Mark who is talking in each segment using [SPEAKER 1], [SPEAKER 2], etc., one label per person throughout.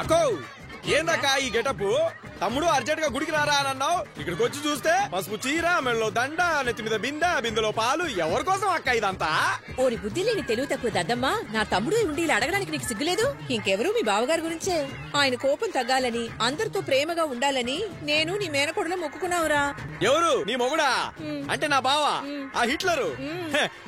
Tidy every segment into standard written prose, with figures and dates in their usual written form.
[SPEAKER 1] అక్కో ఏందక్క ఈ గెటప్? తమ్ముడు అర్జెంట్ గా గుడికి రారా అని అన్నావు, ఇక్కడికి వచ్చి చూస్తే పసుపు చీర, మెళ్ళలో దండ, నెత్తి మీద బిందెలో పాలు. ఎవరి కోసం అక్క ఇదంతా?
[SPEAKER 2] ఓరి బుద్ధి లేని తెలుగు తక్కువ దద్దమ్మా, నా తమ్ముడు ఉండి ఇలా అడగడానికి నీకు సిగ్గులేదు? ఇంకెవరు మీ బావగారి గురించే. ఆయన కోపం తగ్గాలని, అందరితో ప్రేమగా ఉండాలని నేను నీ మేనకోడలో మొక్కుకున్నావురా.
[SPEAKER 1] ఎవరు నీ మొగుడా? అంటే నా బావ ఆ హిట్లరు.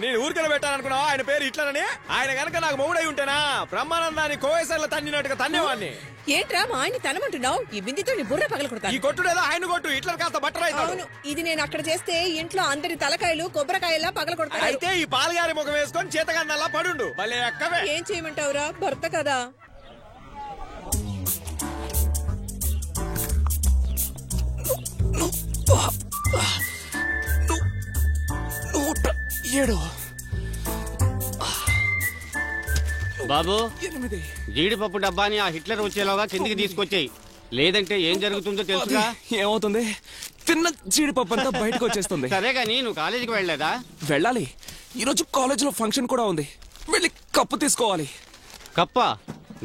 [SPEAKER 1] నేను ఊరికెళ్ళ పెట్టాలనుకున్నావా ఆయన పేరు హిట్లర్ అని? ఆయన గనక నాకు మొగుడై ఉంటేనా బ్రహ్మానందాన్ని కోవేశాల తన్నినట్టుగా తన్నేవాడిని.
[SPEAKER 2] ఏంట్రా మా ఆయన తనమంటున్నావు? ఈ బిందితో నీ బుర్ర పగల కొడతాను.
[SPEAKER 1] ఈ కొట్టుడేదో ఆయన కొట్టు, హిట్లర్ కాస్త బట్టర్ అవుతాడు.
[SPEAKER 2] అవును, ఇది నేను అక్కడ చేస్తే ఇంట్లో అందరి తలకాయలు కొబ్బరికాయలా పగల కొడతాను.
[SPEAKER 1] అయితే ఈ పాలగారి ముఖం వేసుకొని చేతగన్నలా పడుండు. భలే అక్కవే.
[SPEAKER 2] ఏం చేయమంటావురా, భర్త కదా.
[SPEAKER 3] బాబు, జీడిపప్పు డబ్బాని ఆ హిట్లర్ వచ్చేలోగా కిందికి తీసుకొచ్చాయి, లేదంటే ఏం జరుగుతుందో తెలుసుగా.
[SPEAKER 4] ఏమవుతుంది? తిన్న జీడిపప్పు అంతా బయటకు వచ్చేస్తుంది.
[SPEAKER 3] సరే గానీ నువ్వు కాలేజీకి వెళ్ళలేదా?
[SPEAKER 4] వెళ్ళాలి, ఈరోజు కాలేజీలో ఫంక్షన్ కూడా ఉంది. వెళ్ళి కప్పు తీసుకోవాలి.
[SPEAKER 3] కప్పా?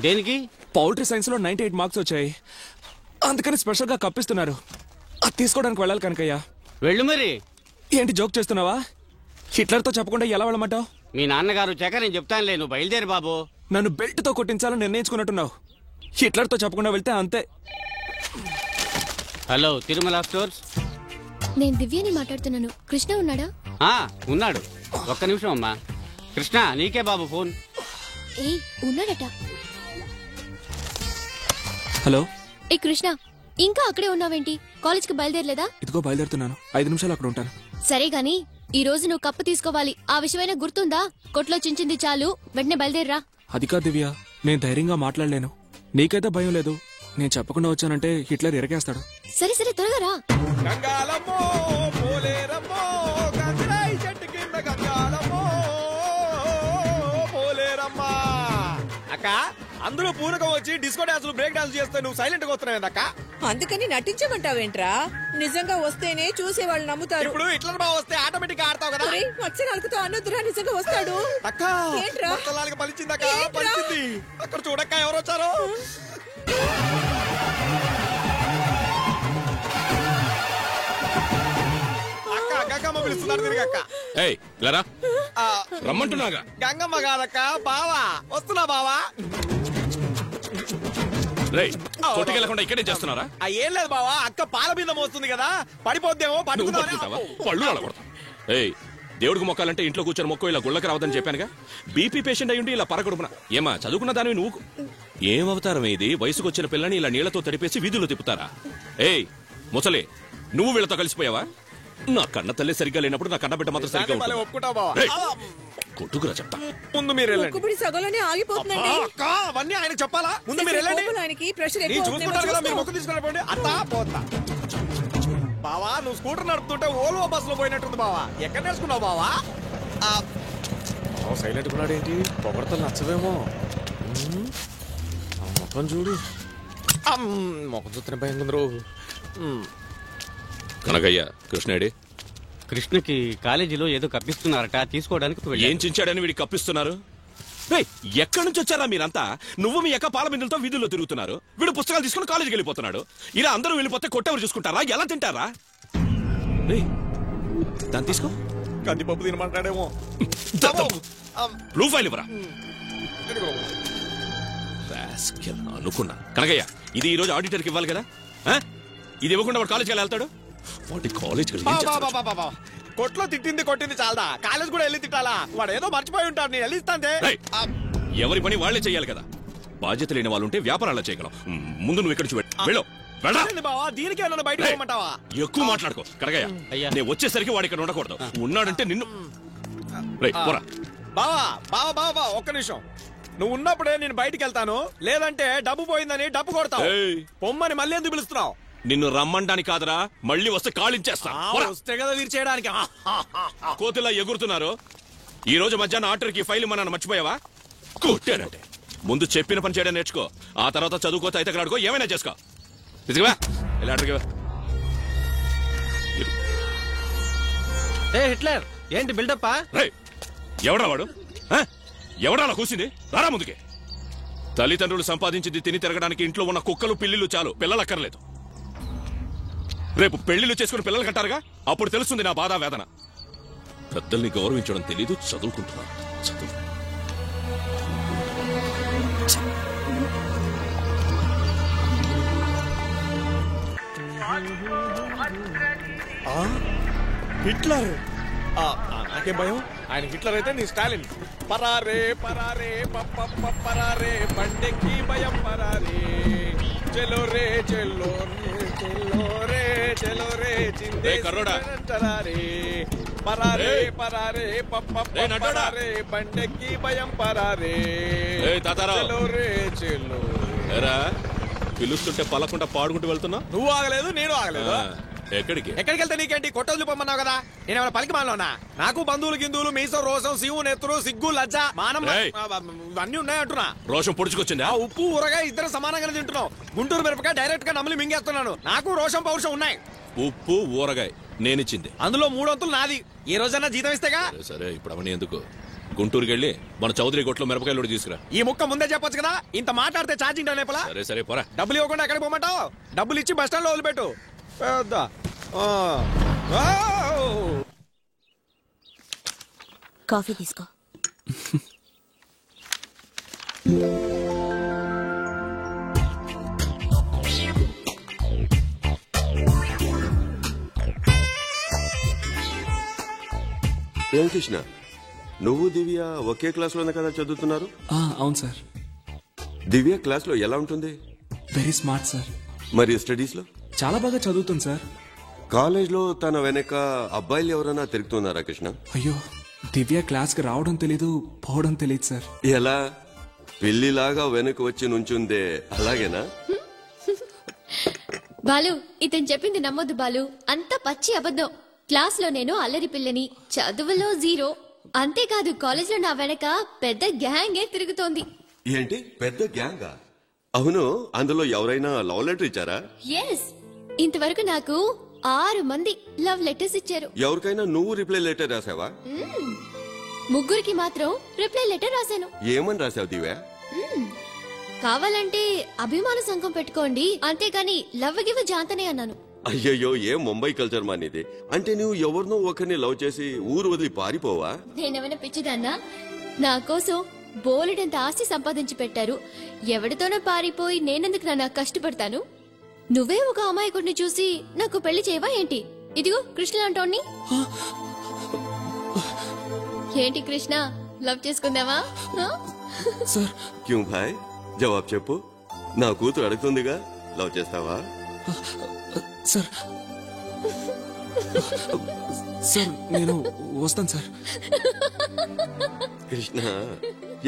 [SPEAKER 3] దేనికి?
[SPEAKER 4] పౌల్ట్రీ సైన్స్ లో 98 మార్క్స్ వచ్చాయి, అందుకని స్పెషల్ గా కప్పిస్తున్నారు. అది తీసుకోవడానికి వెళ్ళాలి కనకయ్య.
[SPEAKER 3] వెళ్ళు మరి.
[SPEAKER 4] ఏంటి జోక్ చేస్తున్నావా? హిట్లర్ తో చెప్పకుండా ఎలా వెళ్ళమంటావు?
[SPEAKER 3] మీ నాన్నగారు చెక్క, నేను చెప్తానులే, నువ్వు బయలుదేరి బాబు.
[SPEAKER 4] నన్ను బెల్ట్ తో కొట్టించాలని నిర్ణయించుకున్నట్టున్నావు. హిట్లర్ తో చెప్పకుండా వెళ్తే అంతే.
[SPEAKER 3] Hello, Tirumala stores.
[SPEAKER 5] నేను దివ్యని మాట్లాడుతున్నాను. కృష్ణ ఉన్నాడా?
[SPEAKER 3] ఉన్నాడు. ఒక్క నిమిషం అమ్మా. కృష్ణ, నీకే బాబు ఫోన్.
[SPEAKER 5] ఏ ఉన్నాడట.
[SPEAKER 4] హలో.
[SPEAKER 5] ఏ కృష్ణ, ఇంకా అక్కడే ఉన్నావేంటి? కాలేజ్కి బయలుదేరలేదా?
[SPEAKER 4] ఇదిగో బయలుదేరుతున్నాను, 5 నిమిషాలు అక్కడ ఉంటాను.
[SPEAKER 5] సరే గాని ఈ రోజు నువ్వు కప్పు తీసుకోవాలి. ఆ విషయమైనా గుర్తుందా? కొట్లో చించింది చాలు, వెంటనే బయలుదేరరా.
[SPEAKER 4] అది కాదు దివ్య, నేను ధైర్యంగా మాట్లాడలేను. నీకైతే భయం లేదు, నేను చెప్పకుండా వచ్చానంటే హిట్లర్ ఎరగేస్తాడు.
[SPEAKER 5] సరే సరే, త్వరగా రా.
[SPEAKER 1] గంగాలమ్మో పోలేరమ్మో, గంగాయి చెట్టు కింద గంగాలమ్మో పోలేరమ్మా. అక్క, అందులో పూనకం వచ్చి డిస్కో డాన్సులు, బ్రేక్ డాన్స్ చేస్తే నువ్వు సైలెంట్ గా వస్తున్నావు అక్క.
[SPEAKER 2] అందుకని నటించమంటావేంట్రా? నిజంగా వస్తేనే చూసే వాళ్ళు నమ్ముతారు.
[SPEAKER 1] ఇప్పుడు హిట్లర్ బావ వస్తే ఆటోమేటిక్ ఆడతావు కదా.
[SPEAKER 2] మచ్చనాలకుతో అన్నదురా, నిజంగా వస్తాడు.
[SPEAKER 1] అక్క,
[SPEAKER 2] ఏంట్రా?
[SPEAKER 1] పలిచిందక్క, పలిచింది. అక్కడ చూడక్క ఎవరు వచ్చారు. అక్క, గంగమ్మ పిలుస్తున్నారు తిరిగక్క.
[SPEAKER 4] రమ్మంటున్నాగా.
[SPEAKER 1] గంగమ్మ కాదక్క, బావా. వస్తున్నా బావా.
[SPEAKER 4] కొట్టుకెళ్ళకుండా ఇక్కడే చేస్తున్నారా?
[SPEAKER 1] ఏం లేదు బావా, అక్క పాల బిందె మోస్తుంది కదా, పడిపోద్దేమో.
[SPEAKER 6] ఏయ్, దేవుడికి మొక్కాలంటే ఇంట్లో కూర్చొని మొక్కో, ఇలా గుళ్ళకి రావద్దని చెప్పానుగా. బీపీ పేషెంట్ అయ్యుండి ఇలా పరగడుపున. ఏమా చదువుకున్న దానివి నువ్వు? ఏమవుతారం ఇది? వయసుకు వచ్చిన పిల్లని ఇలా నీళ్లతో తడిపేసి వీధుల్లో తిప్పుతారా? ఏయ్ ముసలి, నువ్వు వీళ్ళతో కలిసిపోయావా? నా కన్న తల్లి సరిగ్గా లేనప్పుడు నా కన్న బిడ్డ మాత్రం సరిగ్గా ఉంటుంది. కొట్టుకురా చెప్తా.
[SPEAKER 1] ముందు మీరు
[SPEAKER 2] ఒక్కబడి సగంలోనే ఆగిపోతుందండి.
[SPEAKER 1] అక్క, అవన్నీ ఆయన చెప్పాలా? ముందు మీరు వెళ్ళండి.
[SPEAKER 2] ఆయనకి ప్రెషర్
[SPEAKER 1] నేను చూసుకుంటాను కదా, మీరు మొక్కు తీసుకుని అత్తా పోతా. బావా, నువ్వు స్కూటర్ నడుపుతుంటే ఓల్వో బస్ లో పోయినట్టుంది బావా. ఎక్కడ నేర్చుకున్నావు బావా? సైలెంట్ ఉన్నాడు ఏంటి? పొగడతలు నచ్చవేమో. మొఖం చూడు, మొఖం చూస్తేనే భయం ఉంది రోజు.
[SPEAKER 6] కనకయ్య, కృష్ణేడి?
[SPEAKER 3] కృష్ణకి కాలేజీలో ఏదో కప్పిస్తున్నారట, తీసుకోవడానికి.
[SPEAKER 6] ఏం చించాడని వీడికి కప్పిస్తున్నారు? ఎక్కడి నుంచి వచ్చారా మీరంతా? నువ్వు మీ యొక్క పాల బిందులతో వీధుల్లో తిరుగుతున్నారు, వీడు పుస్తకాలు తీసుకుని కాలేజీకి వెళ్ళిపోతున్నాడు. ఇలా అందరూ వెళ్ళిపోతే కొట్టెవరు చూసుకుంటారా? ఎలా తింటారా? దాన్ని తీసుకో.
[SPEAKER 1] కందిపప్పు తినమంటాడేమో.
[SPEAKER 6] బ్లూ ఫైల్ ఇవ్వరా. అనుకున్నా. కనకయ్య, ఇది ఈ రోజు ఆడిటర్కి ఇవ్వాలి కదా. ఇది ఇవ్వకుండా వాడు కాలేజ్కి వెళ్తాడు. వాడి కాలేజ్
[SPEAKER 1] కొట్లో తిట్టింది కొట్టింది చాలదా, కాలేజ్ కూడా వెళ్ళి తిట్టాలా? వాడు ఏదో మర్చిపోయి ఉంటాడు, నేను వెళ్ళిస్తాంటే.
[SPEAKER 6] ఎవరి పని వాళ్లే చెయ్యాలి కదా. బాధ్యత లేని వాళ్ళు ఉంటే వ్యాపారాలు చేయగలం. ముందు నువ్వు ఇక్కడి నుంచి వెళ్ళు.
[SPEAKER 1] బావా, దీనికి ఏమన్నా బయట పోమంటావా?
[SPEAKER 6] ఎక్కువ మాట్లాడుకో. కనకయ్య, నేను వచ్చేసరికి వాడు ఇక్కడ ఉండకూడదు. ఉన్నాడంటే నిన్ను.
[SPEAKER 1] బావా బావా బావా, ఒక్క నిమిషం. నువ్వు ఉన్నప్పుడే నేను బయటికి వెళ్తాను, లేదంటే డబ్బు పోయిందని డబ్బు కొడతావు. పొమ్మని మళ్ళీ ఎందుకు పిలుస్తున్నావు?
[SPEAKER 6] నిన్ను రమ్మండానికి కాదురా, మళ్ళీ వస్తే కాళించేస్తా.
[SPEAKER 1] వస్తే కదా వీరు చేయడానికి.
[SPEAKER 6] కోతిలా ఎగురుతున్నారు. ఈ రోజు మధ్యాహ్నం ఆర్డర్కి ఫైల్ ఇమ్మన్నాను, మర్చిపోయావా? కొట్టానంటే ముందు చెప్పిన పని చేయడం నేర్చుకో. ఆ తర్వాత చదువుకో, అయితే ఆడుకో, ఏమైనా చేసుకో. నిజంగా
[SPEAKER 3] హిట్లర్ ఏంటి బిల్డప్పా?
[SPEAKER 6] ఎవడా వాడు? ఎవడా కూర్చుంది? రారా ముందుకే. తల్లిదండ్రులు సంపాదించింది తిని తిరగడానికి ఇంట్లో ఉన్న కుక్కలు పిల్లిలు చాలు, పిల్లలక్కర్లేదు. రేపు పెళ్లిళ్ళు చేసుకుని పిల్లలు కంటారుగా, అప్పుడు తెలుస్తుంది నా బాధ వేదన. పెద్దల్ని గౌరవించడం తెలీదు, చదువుకుంటున్నారు. చదువు
[SPEAKER 1] హిట్లర్. నాకేం భయం, ఆయన హిట్లర్ అయితే నీ స్టాలిన్. పరారే పరారే పప్ప పరారే బండెక్కి భయం పరారే చెలో రే చెల్లో రే చెల్లో రే చెలో రే చిందే
[SPEAKER 6] కర్రోడా.
[SPEAKER 1] పరారే పరారే పరారే పప్ప పరారే బండెక్కి భయం పరారే
[SPEAKER 6] తాతారావు.
[SPEAKER 1] చెలో రే చెల్లో.
[SPEAKER 6] ఏరా, పిలుస్తుంటే పలకుండా పాడుకుంటూ వెళ్తున్నా?
[SPEAKER 1] నువ్వు ఆగలేదు, నేను ఆగలేదు.
[SPEAKER 6] ఎక్కడికి
[SPEAKER 1] ఎక్కడికి వెళ్తే నీకేంటి? కొట్టొద్దు పొమ్మన్నావు కదా, నేనేమైనా పలికి మాలోనా? నాకు బంధువులు గిందువులు మీసం రోసం శివు నెత్తురు సిగ్గు లజ్జ మానం
[SPEAKER 6] ఏయ్.
[SPEAKER 1] ఇవన్నీ ఉన్నాయంటున్నా.
[SPEAKER 6] రోషం పొడుచుకొచ్చిందా?
[SPEAKER 1] ఆ ఉప్పు ఊరగాయ ఇద్దరు సమానంగానే తింటున్నావు. గుంటూరు మిరపకాయ డైరెక్ట్ గా నమిలి మింగేస్తున్నాను. నాకు రోషం పౌరుషం ఉన్నాయి.
[SPEAKER 6] ఉప్పు ఊరగాయ నేనిచ్చింది,
[SPEAKER 1] అందులో 3 వంతులు నాది. ఏ రోజన్నా జీతం ఇస్తేగా.
[SPEAKER 6] సరే, సరే, ఇప్పుడు అవన్నీ ఎందుకు? గుంటూరుకి వెళ్ళి మన చౌదరి కొట్లో మిరపకాయలు తీసుకురా.
[SPEAKER 1] ఈ ముక్క ముందే చెప్పొచ్చు కదా, ఇంత మాట్లాడితే ఛార్జింగ్ లేపలా.
[SPEAKER 6] సరే సరే, పోరా.
[SPEAKER 1] డబ్బులు ఇవ్వకుండా ఎక్కడికి పోమంటావు? డబ్బులు ఇచ్చి బస్ స్టాండ్ లో వదిలిపెట్టు. పెద్ద
[SPEAKER 5] కాఫీ తీసుకో.
[SPEAKER 7] ఏం కృష్ణ, నువ్వు దివ్య ఒకే క్లాస్ లోనే కదా చదువుతున్నారు?
[SPEAKER 4] అవును సార్.
[SPEAKER 7] దివ్య క్లాస్ లో ఎలా ఉంటుంది?
[SPEAKER 4] Very smart sir.
[SPEAKER 7] మరి స్టడీస్ లో?
[SPEAKER 4] చాలా బాగా చదువుతుంది సార్.
[SPEAKER 7] కాలేజ్ లో తన వెనక అబ్బాయిలు ఎవరైనా తిరుగుతున్నారా కృష్ణ?
[SPEAKER 4] అయ్యో, దివ్య క్లాస్ కి రావడం తెలీదు, పోవడం తెలియదు సార్.
[SPEAKER 7] ఎలా? పిల్లిలాగా వెనక వచ్చి నుంచుందే అలాగేనా?
[SPEAKER 5] బాలు, ఇతను చెప్పింది నమ్మొద్దు బాలు, అంత పచ్చి అబద్ధం. క్లాస్ లో నేను అల్లరి పిల్లని, చదువులో 0. అంతేకాదు కాలేజ్ లో నా వెనక పెద్ద గ్యాంగే తిరుగుతోంది.
[SPEAKER 7] ఏంటి, పెద్ద గ్యాంగా? అవును, అందులో ఎవరైనా లవ్ లెటర్ ఇచ్చారా?
[SPEAKER 5] ఎస్, ఇంతవరకు నాకు 6 మంది లవ్ లెటర్స్ ఇచ్చారు.
[SPEAKER 7] ఎవరికైనా నువ్వు రిప్లై లెటర్ రాసావా?
[SPEAKER 5] 3 మాత్రం రిప్లై లెటర్ రాశాను.
[SPEAKER 7] ఏమని రాసావు దివ్య?
[SPEAKER 5] కావాలంటే అభిమాన సంఘం పెట్టుకోండి, అంతేగాని లవ్ గివ్ జాంతనే అన్నాను.
[SPEAKER 7] అయ్యయ్యో, ఏ ముంబై కల్చర్ మానిది. అంటే నువ్వు ఎవరినో ఒకరిని లవ్ చేసి ఊరు వదిలి పారిపోవా?
[SPEAKER 5] నేనేమైనా పిచ్చిదాన్నా? నా కోసం బోలెడంత ఆస్తి సంపాదించి పెట్టారు. ఎవరితోనో పారిపోయి నేనెందుకు నా కష్టపడతాను? నువ్వే ఒక అమాయకుడిని చూసి నాకు పెళ్లి చేయవా ఏంటి? ఇదిగో కృష్ణ అంటోని. ఏంటి కృష్ణ, లవ్ చేసుకుందావా?
[SPEAKER 4] సార్,
[SPEAKER 7] క్యూ భాయ్, జవాబు చెప్పు. నా కూతురు అడుగుతుందిగా, లవ్ చేస్తావా?
[SPEAKER 4] సార్ సార్ నేను వస్తాను సార్.
[SPEAKER 7] కృష్ణ,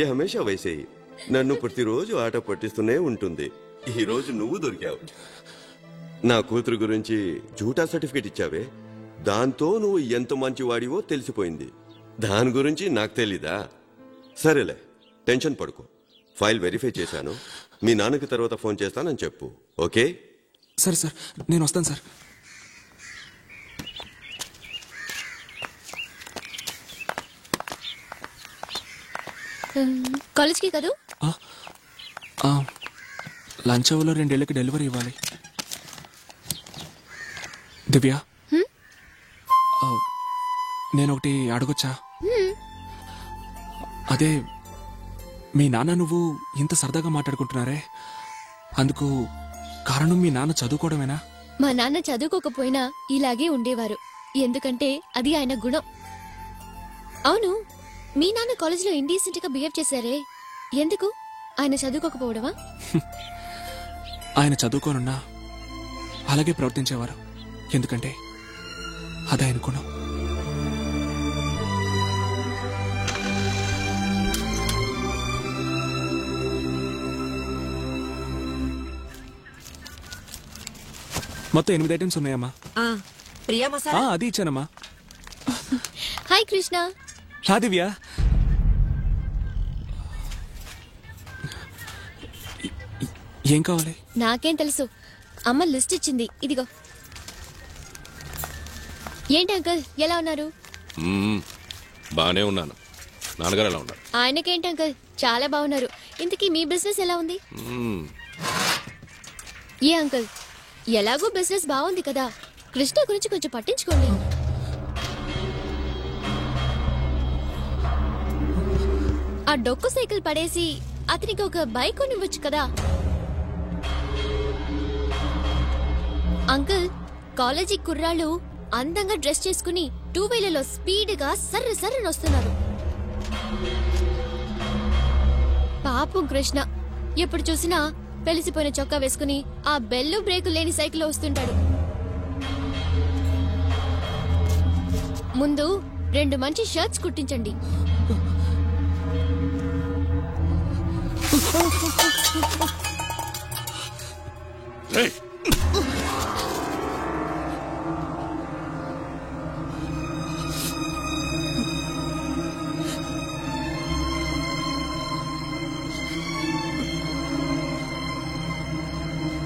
[SPEAKER 7] ఏ హమేషా వైసే నన్ను ప్రతిరోజు ఆట పట్టిస్తూనే ఉంటుంది. ఈ రోజు నువ్వు దొరికావు. నా కూతురు గురించి జూటా సర్టిఫికేట్ ఇచ్చావే, దాంతో నువ్వు ఎంత మంచివాడివో తెలిసిపోయింది. దాని గురించి నాకు తెలీదా? సరేలే, టెన్షన్ పడుకో. ఫైల్ వెరిఫై చేశాను. మీ నాన్నకి తర్వాత ఫోన్ చేస్తానని చెప్పు, ఓకే?
[SPEAKER 4] సరే సార్, నేను వస్తాను సార్.
[SPEAKER 5] కాలేజ్కి కదూ?
[SPEAKER 4] లంచ్ అవర్లో 2 ఏళ్ళకి డెలివరీ ఇవ్వాలి. దివ్య, నేను ఒకటి అడగొచ్చా? అదే, మీ నాన్న నువ్వు ఇంత సరదాగా మాట్లాడుకుంటున్నారే, అందుకు కారణం మీ నాన్న చదువుకోవడమేనా?
[SPEAKER 5] మా నాన్న చదువుకోకపోయినా ఇలాగే ఉండేవారు, ఎందుకంటే అది ఆయన గుణం. అవును, మీ నాన్న కాలేజీలో ఇండీసెంట్ గా బిహేవ్ చేశారే, ఎందుకు? ఆయన చదువుకోకపోవడమా?
[SPEAKER 4] ఆయన చదువుకోనున్నా అలాగే ప్రవర్తించేవారు, ఎందుకంటే అది ఆయన గుణం. మొత్తం 8 ఐటమ్స్ ఉన్నాయమ్మా.
[SPEAKER 2] ప్రియా మసాలా
[SPEAKER 4] అది ఇచ్చానమ్మా.
[SPEAKER 5] హాయ్ కృష్ణ.
[SPEAKER 4] రా దివ్య. ఏం కావాలి?
[SPEAKER 5] నాకేం తెలుసు, అమ్మ లిస్ట్ ఇచ్చింది, ఇదిగో. ఏంటి అంకుల్, ఎలా ఉన్నారు?
[SPEAKER 6] బానే ఉన్నాను. నాన్నగారు ఎలా ఉన్నారు?
[SPEAKER 5] ఆయనకేంటి అంకుల్, చాలా బాగున్నారు. ఇంతకీ మీ బిజినెస్ ఎలా ఉంది? ఏ అంకుల్, ఎలాగో బిజినెస్ బాగుంది కదా, కృష్ణ గురించి కొంచెం పట్టించుకోండి. ఆ డొక్కు సైకిల్ పడేసి అతనికి ఒక బైక్ కొనివ్వచ్చు కదా. అంకుల్, కాలేజీ కుర్రాళ్ళు అందంగా డ్రెస్ చేసుకుని 2 వీలర్లో స్పీడ్గా సర్రని వస్తున్నారు. పాపం కృష్ణ ఎప్పుడు చూసినా పెలిసిపోయిన చొక్కా వేసుకుని ఆ బెల్లు బ్రేకు లేని సైకిల్లో వస్తుంటాడు. ముందు 2 మంచి షర్ట్స్ కుట్టించండి.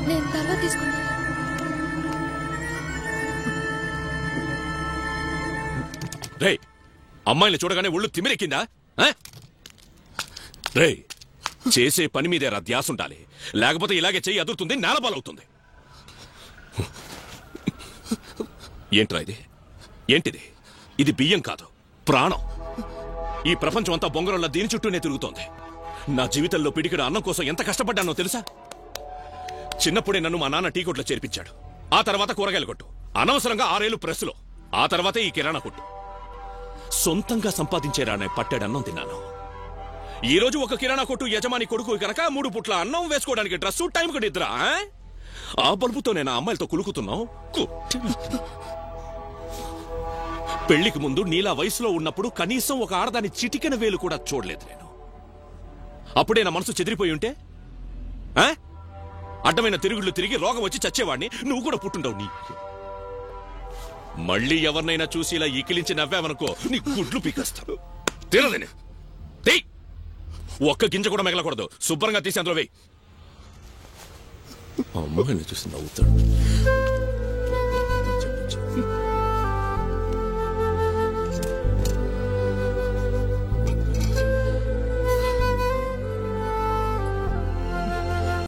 [SPEAKER 5] నేను తర్వాత తీసుకుంటాను.
[SPEAKER 6] రే, అమ్మాయిని చూడగానే ఒళ్ళు తిమిరెక్కిందా? రే, చేసే పని మీదేరా ధ్యాస ఉండాలి, లేకపోతే ఇలాగే చెయ్యి అదురుతుంది, నేలపాలవుతుంది. ఏంట్రా ఇది? ఏంటిది? ఇది బియ్యం కాదు, ప్రాణం. ఈ ప్రపంచం అంతా బొంగరంలా దీని చుట్టూనే తిరుగుతోంది. నా జీవితంలో పిడికిడ అన్నం కోసం ఎంత కష్టపడ్డానో తెలుసా? చిన్నప్పుడే నన్ను మా నాన్న టీ కొట్లో చేర్పించాడు. ఆ తర్వాత కూరగాయల కొట్టు, అనవసరంగా 6 ఏళ్లు ప్రెస్సులో, ఆ తర్వాతే ఈ కిరాణా కొట్టు. సొంతంగా సంపాదించేరానే పట్టాడన్నం తిన్నాను. ఈ రోజు ఒక కిరాణా కొట్టు యజమాని కొడుకు కనుక 3 పుట్ల అన్నం వేసుకోవడానికి డ్రెస్సు, టైంకి నిద్ర. ఆ బల్బుతో నేను అమ్మాయిలతో కులుకుతున్నావు. పెళ్లికి ముందు నీలా వయసులో ఉన్నప్పుడు కనీసం ఒక ఆడదాని చిటికెన వేలు కూడా చూడలేదు నేను. అప్పుడే నా మనసు చెదిరిపోయి ఉంటే అడ్డమైన తిరుగుళ్ళు తిరిగి రోగం వచ్చి చచ్చేవాడిని. నువ్వు కూడా పుట్టుండవు. నీ మళ్ళీ ఎవరినైనా చూసి ఇలా ఈకిలించి నవ్వావనుకో, నీ గుడ్లు పీకేస్తాను. తినదని ఒక్క గింజ కూడా మిగలకూడదు. శుభ్రంగా తీసి అందులో వేయి. అమ్మాయిని చూసి నవ్వుతాడు.